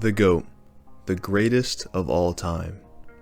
The GOAT, the greatest of all time.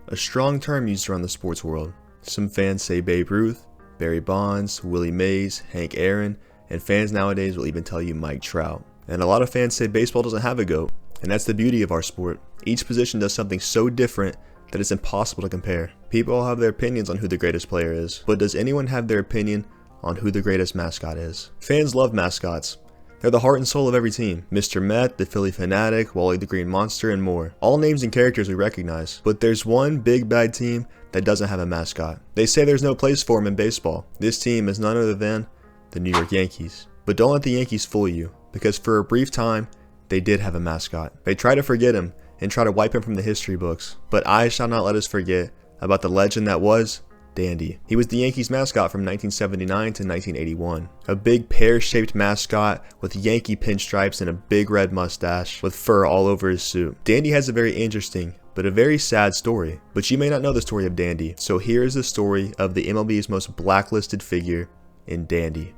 A strong term used around the sports world. Some fans say Babe Ruth, Barry Bonds, Willie Mays, Hank Aaron, and fans nowadays will even tell you Mike Trout. And a lot of fans say baseball doesn't have a GOAT, and that's the beauty of our sport. Each position does something so different that it's impossible to compare. People all have their opinions on who the greatest player is, but does anyone have their opinion on who the greatest mascot is? Fans love mascots. They're the heart and soul of every team. Mr. Met, the Philly Fanatic, Wally the Green Monster, and more. All names and characters we recognize. But there's one big bad team that doesn't have a mascot. They say there's no place for him in baseball. This team is none other than the New York Yankees. But don't let the Yankees fool you, because for a brief time, they did have a mascot. They try to forget him and try to wipe him from the history books. But I shall not let us forget about the legend that was Dandy. He was the Yankees mascot from 1979 to 1981. A big pear-shaped mascot with Yankee pinstripes and a big red mustache with fur all over his suit. Dandy has a very interesting but a very sad story. But you may not know the story of Dandy, so here is the story of the MLB's most blacklisted figure in Dandy.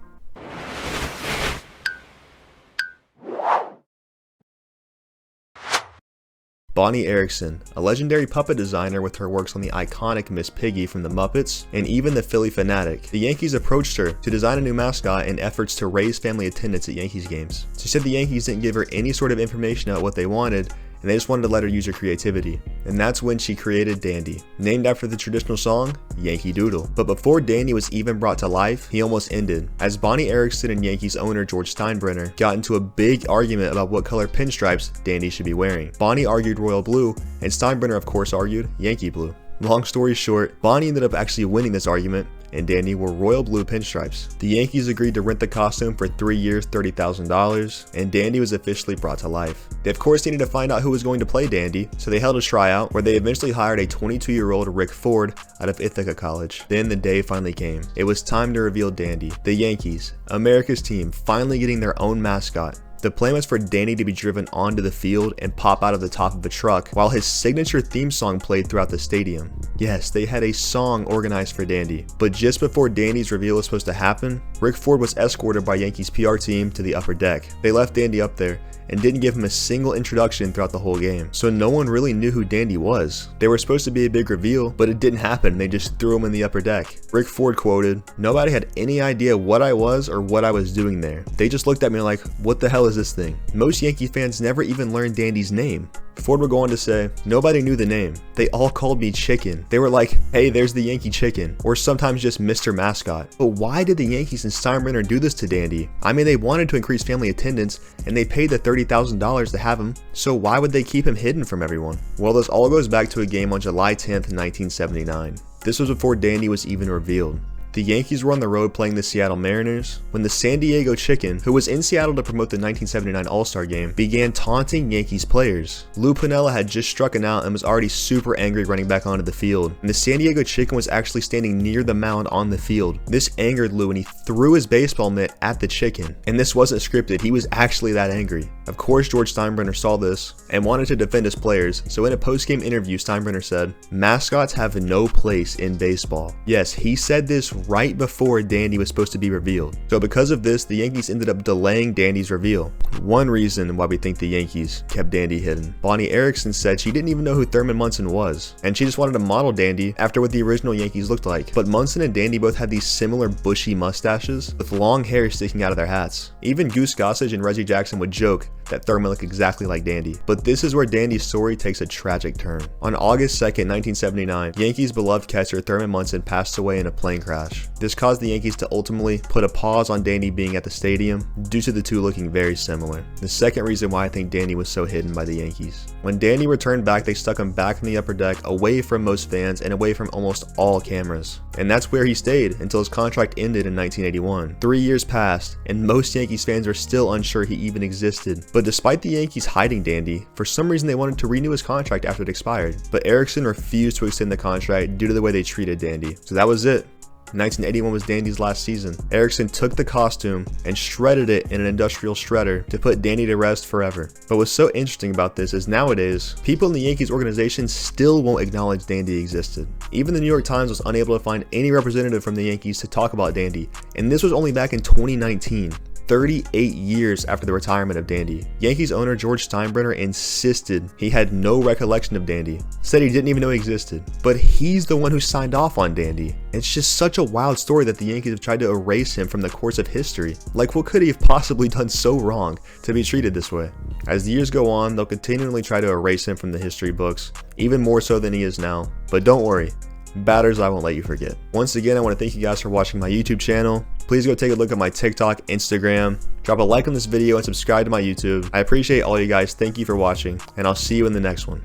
Bonnie Erickson, a legendary puppet designer with her works on the iconic Miss Piggy from the Muppets, and even the Philly Fanatic. The Yankees approached her to design a new mascot in efforts to raise family attendance at Yankees games. She said the Yankees didn't give her any sort of information about what they wanted, and they just wanted to let her use her creativity. And that's when she created Dandy, named after the traditional song, Yankee Doodle. But before Dandy was even brought to life, he almost ended, as Bonnie Erickson and Yankees owner George Steinbrenner got into a big argument about what color pinstripes Dandy should be wearing. Bonnie argued royal blue, and Steinbrenner of course argued Yankee blue. Long story short, Bonnie ended up actually winning this argument, and Dandy wore royal blue pinstripes. The Yankees agreed to rent the costume for 3 years, $30,000, and Dandy was officially brought to life. They of course needed to find out who was going to play Dandy, so they held a tryout where they eventually hired a 22-year-old Rick Ford out of Ithaca College. Then the day finally came. It was time to reveal Dandy. The Yankees, America's team, finally getting their own mascot. The plan was for Dandy to be driven onto the field and pop out of the top of a truck while his signature theme song played throughout the stadium. Yes, they had a song organized for Dandy. But just before Dandy's reveal was supposed to happen, Rick Ford was escorted by Yankees PR team to the upper deck. They left Dandy up there and didn't give him a single introduction throughout the whole game. So no one really knew who Dandy was. They were supposed to be a big reveal, but it didn't happen. They just threw him in the upper deck. Rick Ford quoted, "Nobody had any idea what I was or what I was doing there. They just looked at me like, what the hell is this thing?" Most Yankee fans never even learned Dandy's name. Ford would go on to say, "Nobody knew the name. They all called me Chicken. They were like, hey, there's the Yankee Chicken," or sometimes just Mr. Mascot. But why did the Yankees and Steinbrenner do this to Dandy? I mean, they wanted to increase family attendance, and they paid the $30,000 to have him, so why would they keep him hidden from everyone? Well, this all goes back to a game on July 10th, 1979. This was before Dandy was even revealed. The Yankees were on the road playing the Seattle Mariners when the San Diego Chicken, who was in Seattle to promote the 1979 All-Star Game, began taunting Yankees players. Lou Piniella had just struck an out and was already super angry running back onto the field, and the San Diego Chicken was actually standing near the mound on the field. This angered Lou and he threw his baseball mitt at the Chicken. And this wasn't scripted, he was actually that angry. Of course George Steinbrenner saw this and wanted to defend his players, so in a post-game interview Steinbrenner said, "Mascots have no place in baseball." Yes, he said this right before Dandy was supposed to be revealed. So because of this, the Yankees ended up delaying Dandy's reveal. One reason why we think the Yankees kept Dandy hidden. Bonnie Erickson said she didn't even know who Thurman Munson was, and she just wanted to model Dandy after what the original Yankees looked like. But Munson and Dandy both had these similar bushy mustaches with long hair sticking out of their hats. Even Goose Gossage and Reggie Jackson would joke that Thurman looked exactly like Dandy. But this is where Dandy's story takes a tragic turn. On August 2nd, 1979, Yankees' beloved catcher Thurman Munson passed away in a plane crash. This caused the Yankees to ultimately put a pause on Dandy being at the stadium due to the two looking very similar. The second reason why I think Dandy was so hidden by the Yankees. When Dandy returned back, they stuck him back in the upper deck, away from most fans and away from almost all cameras. And that's where he stayed until his contract ended in 1981. 3 years passed, and most Yankees fans are still unsure he even existed. But despite the Yankees hiding Dandy, for some reason they wanted to renew his contract after it expired. But Erickson refused to extend the contract due to the way they treated Dandy. So that was it. 1981 was Dandy's last season. Erickson took the costume and shredded it in an industrial shredder to put Dandy to rest forever. But what's so interesting about this is nowadays, people in the Yankees organization still won't acknowledge Dandy existed. Even the New York Times was unable to find any representative from the Yankees to talk about Dandy, and this was only back in 2019. 38 years after the retirement of Dandy. Yankees owner George Steinbrenner insisted he had no recollection of Dandy, said he didn't even know he existed, but he's the one who signed off on Dandy. It's just such a wild story that the Yankees have tried to erase him from the course of history. Like, what could he have possibly done so wrong to be treated this way? As the years go on, they'll continually try to erase him from the history books, even more so than he is now. But don't worry, batters I won't let you forget. Once again, I want to thank you guys for watching my YouTube channel. Please go take a look at my TikTok, Instagram, drop a like on this video, and subscribe to my YouTube. I appreciate all you guys. Thank you for watching, and I'll see you in the next one.